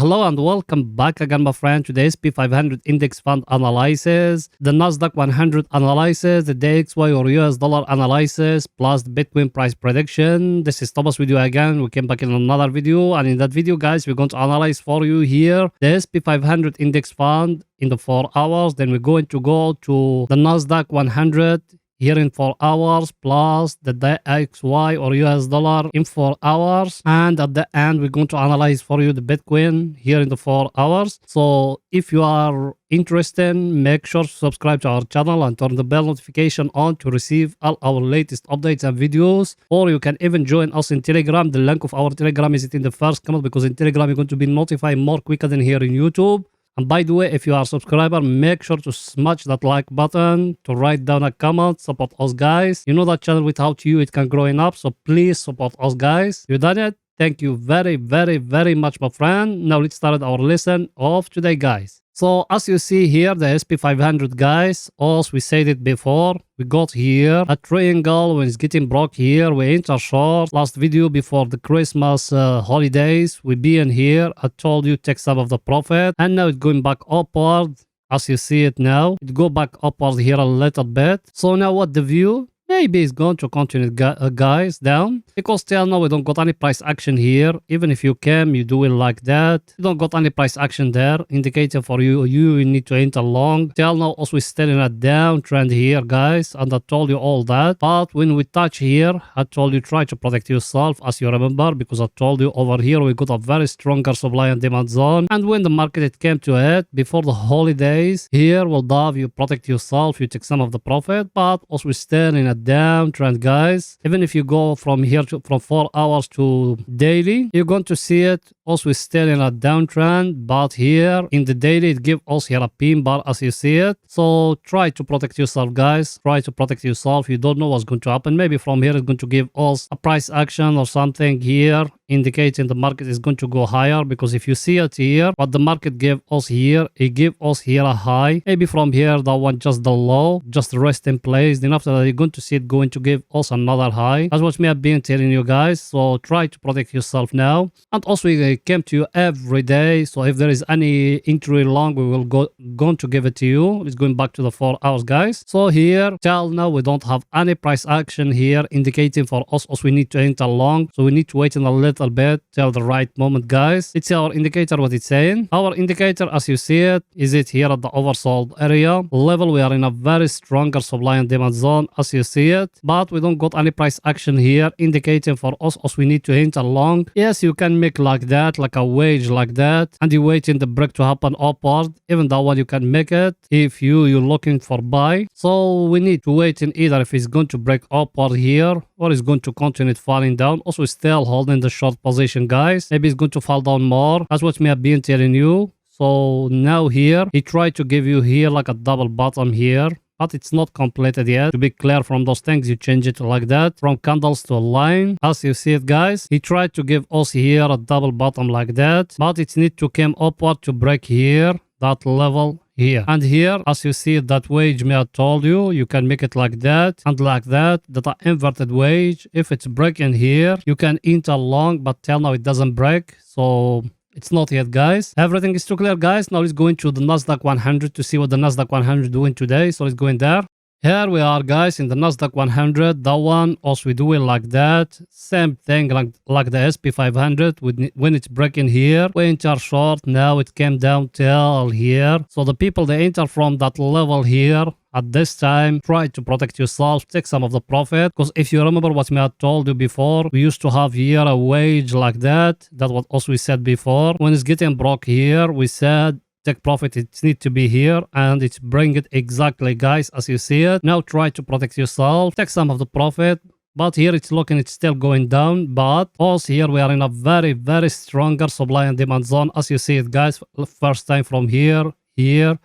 Hello and welcome back again, my friend, to the SP500 index fund analysis, the Nasdaq 100 analysis, the DXY or US dollar analysis, plus the Bitcoin price prediction. This is Thomas with you again. We came back in another video, and in that video, guys, we're going to analyze for you here the SP500 index fund in the 4 hours. Then we're going to go to the Nasdaq 100 here in 4 hours, plus the DXY or US dollar in 4 hours. And at the end, we're going to analyze for you the Bitcoin here in the 4 hours. So if you are interested, make sure to subscribe to our channel and turn the bell notification on to receive all our latest updates and videos. Or you can even join us in Telegram. The link of our Telegram is in the first comment, because in Telegram you're going to be notified more quicker than here in YouTube. And by the way, if you are a subscriber, make sure to smash that like button, to write down a comment, support us, guys. You know that channel, without you, it can grow enough. So please support us, guys. You done it? Thank you very, very, very much, my friend. Now let's start our lesson of today, guys. So as you see here, the SP500, guys, as we said it before, we got here a triangle. When it's getting broke here, we enter short. Last video before the Christmas holidays, we be in here. I told you take some of the profit, and now it's going back upward. As you see it now, it go back upward here a little bit. So now what the view? Maybe it's going to continue, guys, down, because till now we don't got any price action here. Even if you came, you do it like that, you don't got any price action there, indicator for you need to enter long. Till now also we're still in a downtrend here, guys, and I told you all that. But when we touch here, I told you try to protect yourself, as you remember, because I told you over here we got a very stronger supply and demand zone. And when the market it came to it before the holidays, here will have you protect yourself, you take some of the profit, but also we're still in a downtrend, guys. Even if you go from here to from 4 hours to daily, you're going to see it also still in a downtrend, but here in the daily it gives us here a pin bar, as you see it. So try to protect yourself, guys. Try to protect yourself. You don't know what's going to happen. Maybe from here it's going to give us a price action or something here, indicating the market is going to go higher. Because if you see it here, what the market gave us here, it gave us here a high. Maybe from here that one just the low, just rest in place. Then after that you're going to see it going to give us another high. That's what me have been telling you, guys. So try to protect yourself now. And also we came to you every day. So if there is any entry long, we will going to give it to you. It's going back to the 4 hours, guys. So here till now we don't have any price action here, indicating for us also we need to enter long. So we need to wait in a little bit till the right moment, guys. It's our indicator what it's saying. Our indicator, as you see it, is it here at the oversold area level. We are in a very stronger supply and demand zone, as you see it, but we don't got any price action here, indicating for us also we need to enter long. Yes, you can make like that, like a wage like that, and you waiting the break to happen upward. Even that one you can make it if you're looking for buy. So we need to wait in either if it's going to break upward here or it's going to continue falling down. Also still holding the short position, guys. Maybe it's going to fall down more. That's what me have been telling you. So now here he tried to give you here like a double bottom here, but it's not completed yet. To be clear from those things, you change it like that from candles to a line, as you see it, guys. He tried to give us here a double bottom like that, but it need to come upward to break here that level here. And here, as you see that wage me I told you, you can make it like that and like that, that are inverted wage. If it's breaking here, you can enter long, but till now it doesn't break. So it's not yet, guys. Everything is too clear, guys. Now let's go into the Nasdaq 100 to see what the Nasdaq 100 doing today. So let's go in there. Here we are, guys, in the Nasdaq 100. That one also we do it like that. Same thing like the SP500. When it's breaking here, we enter short. Now it came down till here. So the people they enter from that level here. At this time, try to protect yourself, take some of the profit. Because if you remember what I told you before, we used to have here a wage like that. That's what also we said before. When it's getting broke here, we said take profit, it needs to be here, and it's bring it exactly, guys, as you see it. Now try to protect yourself, take some of the profit. But here it's looking, it's still going down. But also here we are in a very, very stronger supply and demand zone, as you see it, guys. First time from here,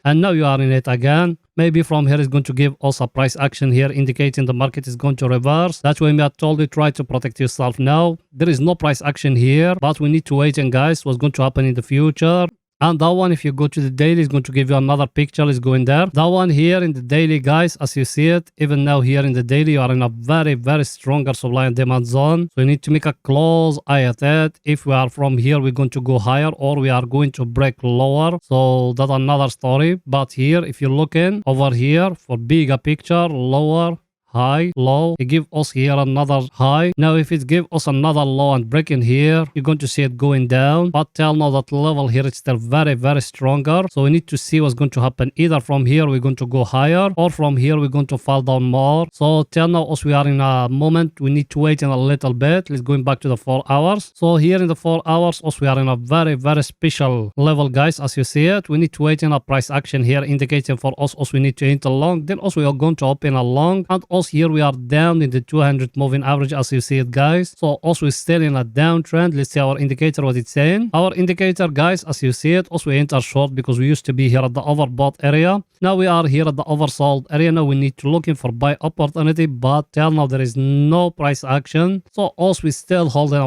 and now you are in it again. Maybe from here is going to give us a price action here, indicating the market is going to reverse. That's why I told you try to protect yourself now. There is no price action here, but we need to wait, and guys, what's going to happen in the future. And that one, if you go to the daily, is going to give you another picture. Is going there. That one here in the daily, guys, as you see it, even now here in the daily, you are in a very, very stronger supply and demand zone. So you need to make a close eye at it. If we are from here, we're going to go higher or we are going to break lower. So that's another story. But here, if you're looking over here for bigger picture, lower, high, low, it give us here another high. Now if it give us another low and breaking here, you're going to see it going down. But tell now that level here is still very, very stronger. So we need to see what's going to happen. Either from here we're going to go higher, or from here we're going to fall down more. So tell now us we are in a moment we need to wait in a little bit. Let's going back to the 4 hours. So here in the 4 hours us we are in a very, very special level, guys. As you see it, we need to wait in a price action here indicating for us we need to enter long. Then also we are going to open a long, and also here we are down in the 200 moving average, as you see it, guys. So also we're still in a downtrend. Let's see our indicator, what it's saying. Our indicator, guys, as you see it, also we enter short because we used to be here at the overbought area. Now we are here at the oversold area. Now we need to looking for buy opportunity, but till now there is no price action. So also we still holding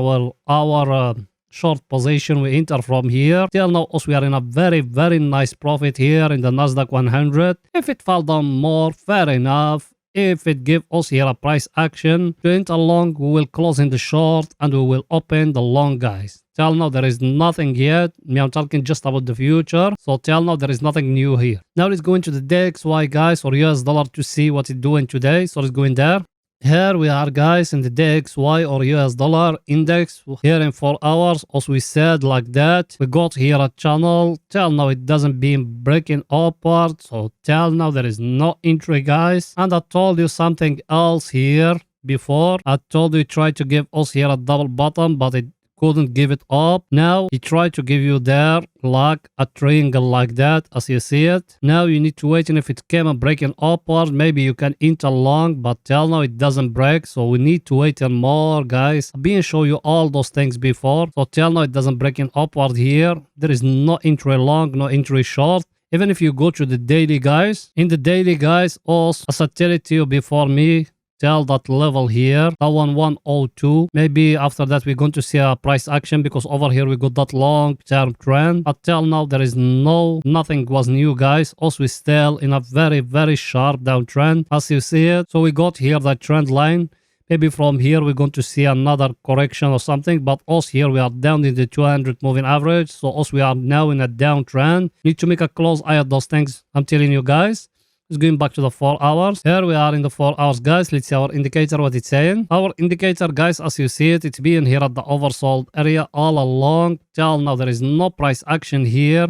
our short position. We enter from here. Till now also we are in a very, very nice profit here in the Nasdaq 100. If it fall down more, fair enough. If it give us here a price action to enter long, we will close in the short and we will open the long, guys. Till now there is nothing yet. I'm talking just about the future. So till now there is nothing new here. Now let's go into the DXY, guys, or US dollar to see what it's doing today. So let's go in there. Here we are, guys, in the DXY or US dollar index here in 4 hours. As we said like that, we got here a channel. Till now it doesn't been breaking upward. So till now there is no entry, guys. And I told you something else here before. I told you try to give us here a double bottom, but it couldn't give it up. Now he tried to give you there like a triangle like that, as you see it. Now you need to wait, and if it came and breaking upward, maybe you can enter long, but till now it doesn't break. So we need to wait and more, guys. I've been show you all those things before. So till now it doesn't breaking upward here. There is no entry long, no entry short. Even if you go to the daily, guys, in the daily, guys, also as I tell it to you before me, tell that level here, that 102. Maybe after that we're going to see a price action because over here we got that long term trend. But till now there is nothing was new, guys. Also we still in a very, very sharp downtrend, as you see it. So we got here that trend line. Maybe from here we're going to see another correction or something, but also here we are down in the 200 moving average. So also we are now in a downtrend. Need to make a close eye at those things I'm telling you, guys. It's going back to the 4 hours. Here we are in the 4 hours, guys. Let's see our indicator, what it's saying. Our indicator, guys, as you see it, it's been here at the oversold area all along. Till now there is no price action here,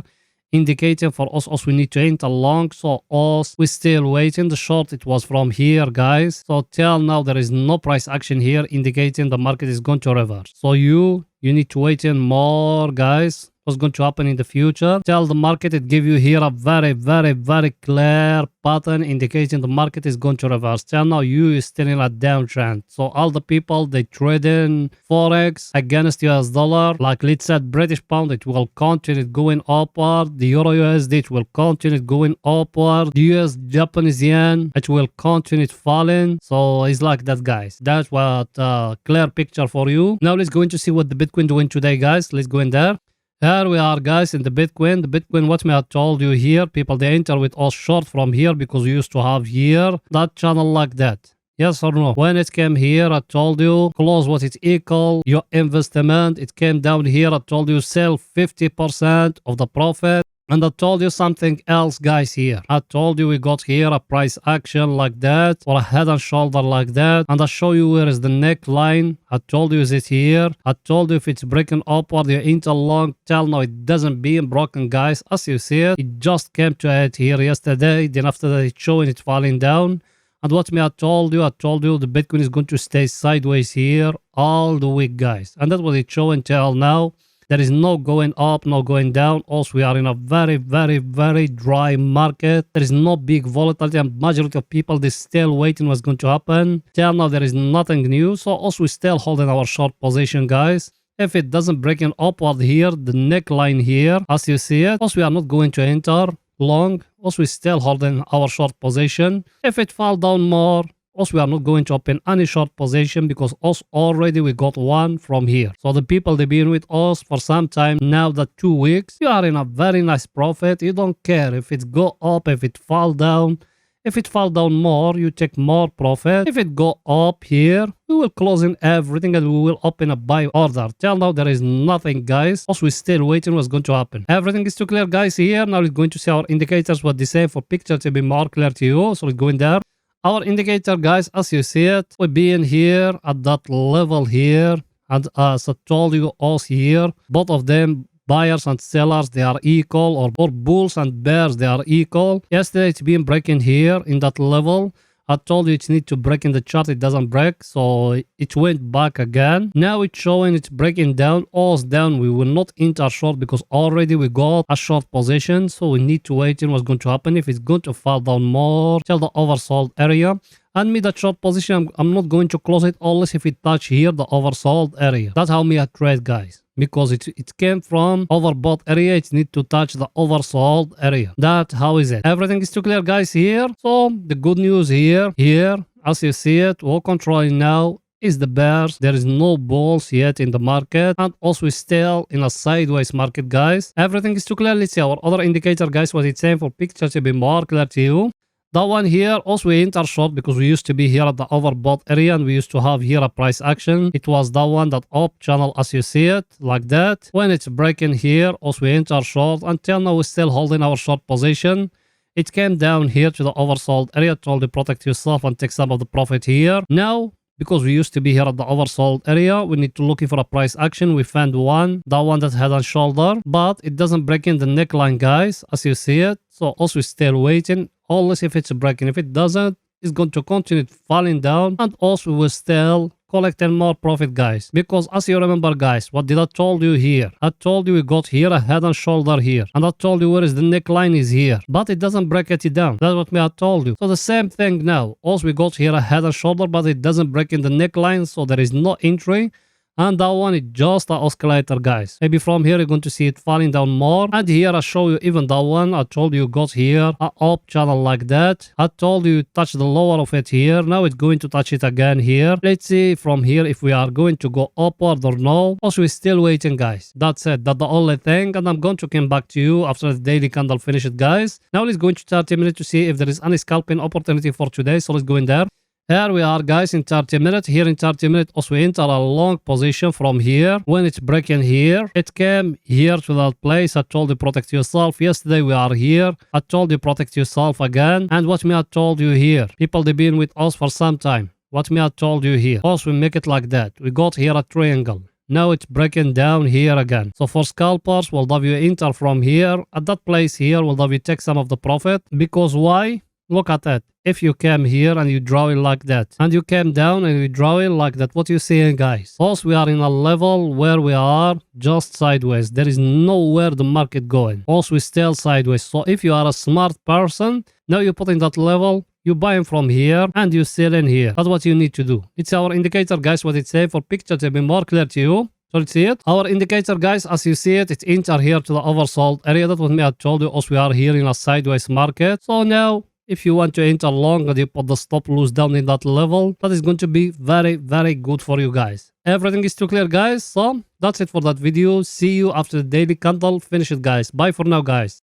indicating for us we need to enter long. So us we still waiting. The short it was from here, guys. So till now there is no price action here, indicating the market is going to reverse. So you need to wait in more, guys. What's going to happen in the future? Tell the market, it give you here a very, very, very clear pattern indicating the market is going to reverse. Tell now you is still in a downtrend. So all the people they trade in forex against US dollar, like let's say British pound, it will continue going upward. The Euro USD it will continue going upward. The US Japanese yen it will continue falling. So it's like that, guys. That's what clear picture for you. Now let's go into see what the Bitcoin doing today, guys. Let's go in there. Here we are, guys, in the Bitcoin. The Bitcoin, what me I told you here, people, they enter with us short from here because we used to have here that channel like that. Yes or no? When it came here, I told you, close what it equal, your investment. It came down here, I told you, sell 50% of the profit. And I told you something else, guys, here. I told you we got here a price action like that, or a head and shoulder like that. And I show you where is the neckline. I told you is it here. I told you if it's breaking upward, you enter long. Till now it doesn't being broken, guys. As you see it just came to it here yesterday. Then after that it's showing it falling down. And what me I told you the Bitcoin is going to stay sideways here all the week, guys. And that's what it's showing till now. There is no going up, no going down. Also, we are in a very, very, very dry market. There is no big volatility, and majority of people, they still waiting what's going to happen. Till now, there is nothing new. So also, we still holding our short position, guys. If it doesn't break in upward here, the neckline here, as you see it, also, we are not going to enter long. Also, we still holding our short position. If it fall down more, Also, we are not going to open any short position because us already we got one from here. So the people they've been with us for some time now, that 2 weeks, you are in a very nice profit. You don't care if it go up, if it fall down. If it fall down more, you take more profit. If it go up here, we will close in everything and we will open a buy order. Till now, there is nothing, guys. Also, we're still waiting what's going to happen. Everything is too clear, guys, here. Now we're going to see our indicators, what they say for picture to be more clear to you. So let's go in there. Our indicator, guys, as you see it, we'll be in here at that level here. And as I told you, us here, both of them, buyers and sellers, they are equal, or bulls and bears, they are equal. Yesterday it's been breaking here in that level. I told you it need to break in the chart, it doesn't break, so it went back again. Now it's showing it's breaking down, all's down. We will not enter short because already we got a short position, so we need to wait in what's going to happen. If it's going to fall down more till the oversold area, and me that short position, I'm not going to close it unless if it touch here the oversold area. That's how me I trade, guys, because it came from overbought area. It need to touch the oversold area. That's how is it. Everything is too clear, guys, here. So the good news here as you see it, we're controlling now is the bears. There is no bulls yet in the market, and also still in a sideways market, guys. Everything is too clear. Let's see our other indicator, guys, what it's saying for picture to be more clear to you. That one here, also we enter short because we used to be here at the overbought area and we used to have here a price action. It was that one, that up channel as you see it, like that. When it's breaking here, also we enter short. Until now we're still holding our short position. It came down here to the oversold area, told you protect yourself and take some of the profit here. Now, because we used to be here at the oversold area, we need to look for a price action. We found one, that one that head and shoulder, but it doesn't break in the neckline, guys, as you see it. So also still waiting, unless if it's breaking. If it doesn't, it's going to continue falling down, and also we're still collecting more profit, guys. Because as you remember, guys, what did I told you here? I told you we got here a head and shoulder here, and I told you where is the neckline is here, but it doesn't break it down. That's what I told you. So the same thing now. Also we got here a head and shoulder, but it doesn't break in the neckline, so there is no entry. And that one is just an oscillator, guys. Maybe from here you're going to see it falling down more. And here I show you even that one. I told you got here a up channel like that. I told you touch the lower of it here. Now it's going to touch it again here. Let's see from here if we are going to go upward or no. Also we're still waiting, guys. That's it. That's the only thing. And I'm going to come back to you after the daily candle finished, guys. Now let's go into 30 minutes to see if there is any scalping opportunity for today. So let's go in there. Here we are, guys, in 30 minutes. Here in 30 minutes, also we enter a long position from here. When it's breaking here, it came here to that place. I told you protect yourself. Yesterday we are here. I told you protect yourself again. And what me I told you here, people they've been with us for some time. What me I told you here, also we make it like that. We got here a triangle. Now it's breaking down here again. So for scalpers, we'll have you enter from here. At that place here, we'll have you take some of the profit. Because why? Look at that. If you came here and you draw it like that, and you came down and you draw it like that, what you seeing, guys? Also, we are in a level where we are just sideways. There is nowhere the market going. Also, we still sideways. So if you are a smart person, now you put in that level, you buying from here and you sell in here. That's what you need to do. It's our indicator, guys, what it say for picture to be more clear to you. So let's see it. Our indicator, guys, as you see it, it's enter here to the oversold area. That's what me I told you. Also, we are here in a sideways market. So now, if you want to enter long and you put the stop loss down in that level, that is going to be very, very good for you guys. Everything is too clear, guys. So that's it for that video. See you after the daily candle. Finish it, guys. Bye for now, guys.